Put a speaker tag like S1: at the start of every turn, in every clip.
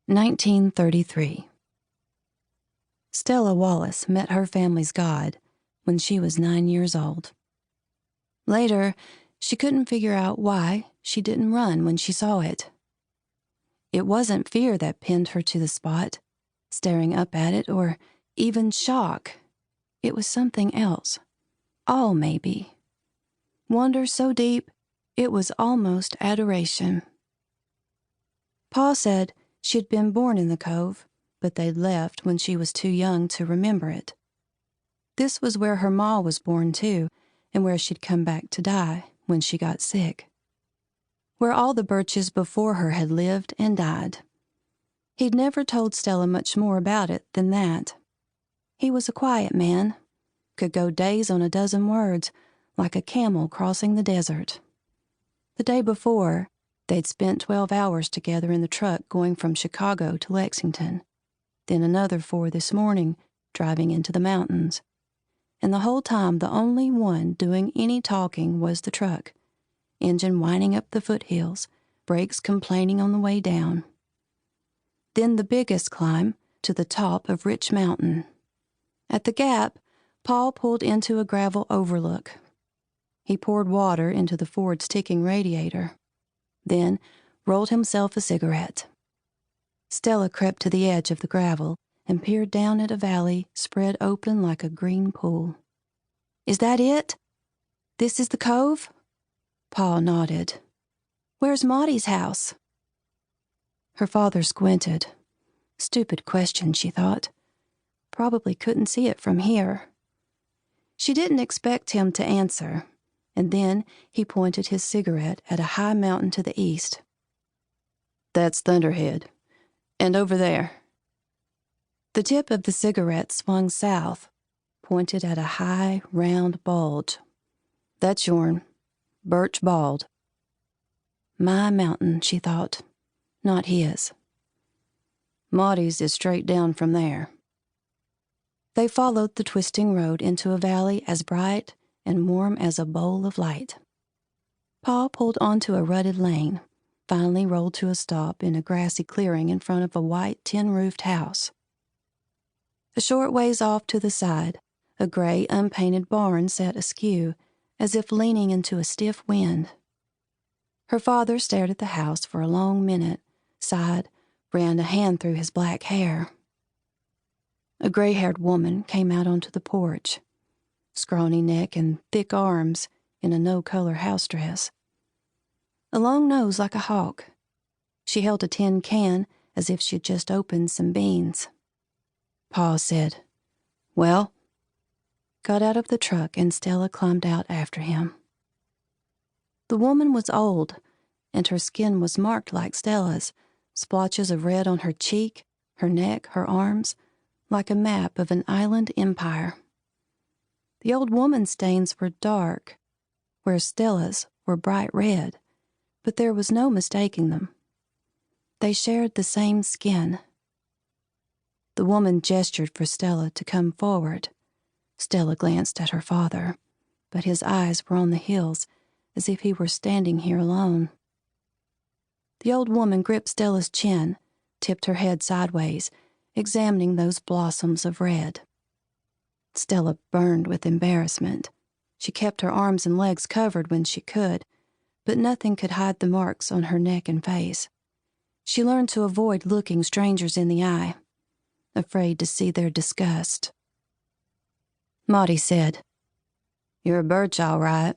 S1: 1933. Stella Wallace met her family's God when she was 9 years old. Later, she couldn't figure out why she didn't run when she saw it. It wasn't fear that pinned her to the spot, staring up at it, or even shock. It was something else. Awe, maybe. Wonder so deep, it was almost adoration. Pa said she'd been born in the cove, but they'd left when she was too young to remember it. This was where her ma was born, too, and where she'd come back to die when she got sick. Where all the Birches before her had lived and died. He'd never told Stella much more about it than that. He was a quiet man, could go days on a dozen words, like a camel crossing the desert. The day before, they'd spent 12 hours together in the truck going from Chicago to Lexington, then another 4 this morning, driving into the mountains. And the whole time the only one doing any talking was the truck, engine whining up the foothills, brakes complaining on the way down. Then the biggest climb to the top of Rich Mountain. At the gap, Paul pulled into a gravel overlook. He poured water into the Ford's ticking radiator, then rolled himself a cigarette. Stella crept to the edge of the gravel and peered down at a valley spread open like a green pool. "Is that it? This is the cove?" Paul nodded. "Where's Motty's house?" Her father squinted. Stupid question, she thought. Probably couldn't see it from here. She didn't expect him to answer, and then he pointed his cigarette at a high mountain to the east. "That's Thunderhead. And over there." The tip of the cigarette swung south, pointed at a high, round bulge. "That's yourn. Birch Bald." My mountain, she thought, not his. Motty's is straight down from there. They followed the twisting road into a valley as bright and warm as a bowl of light. Paul pulled onto a rutted lane, finally rolled to a stop in a grassy clearing in front of a white tin-roofed house. A short ways off to the side, a gray, unpainted barn sat askew, as if leaning into a stiff wind. Her father stared at the house for a long minute, sighed, ran a hand through his black hair. A gray-haired woman came out onto the porch, scrawny neck and thick arms in a no-color house dress. A long nose like a hawk. She held a tin can as if she'd just opened some beans. Pa said, "Well?" Got out of the truck and Stella climbed out after him. The woman was old, and her skin was marked like Stella's, splotches of red on her cheek, her neck, her arms, like a map of an island empire. The old woman's stains were dark, where Stella's were bright red, but there was no mistaking them. They shared the same skin. The woman gestured for Stella to come forward. Stella glanced at her father, but his eyes were on the hills, as if he were standing here alone. The old woman gripped Stella's chin, tipped her head sideways, examining those blossoms of red. Stella burned with embarrassment. She kept her arms and legs covered when she could, but nothing could hide the marks on her neck and face. She learned to avoid looking strangers in the eye, afraid to see their disgust. Motty said, "You're a birch, all right."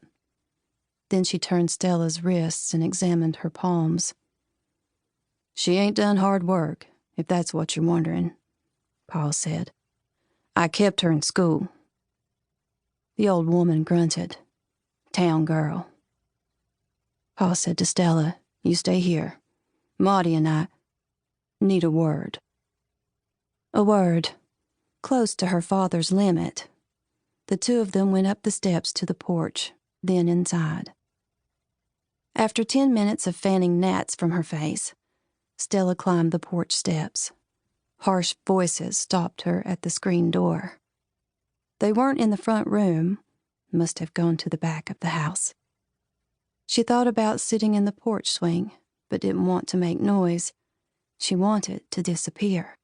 S1: Then she turned Stella's wrists and examined her palms. "She ain't done hard work, if that's what you're wondering," Paul said. "I kept her in school." The old woman grunted. "Town girl." Paul said to Stella, "You stay here. Motty and I need a word." A word, close to her father's limit. The two of them went up the steps to the porch, then inside. After 10 minutes of fanning gnats from her face, Stella climbed the porch steps. Harsh voices stopped her at the screen door. They weren't in the front room, must have gone to the back of the house. She thought about sitting in the porch swing, but didn't want to make noise. She wanted to disappear.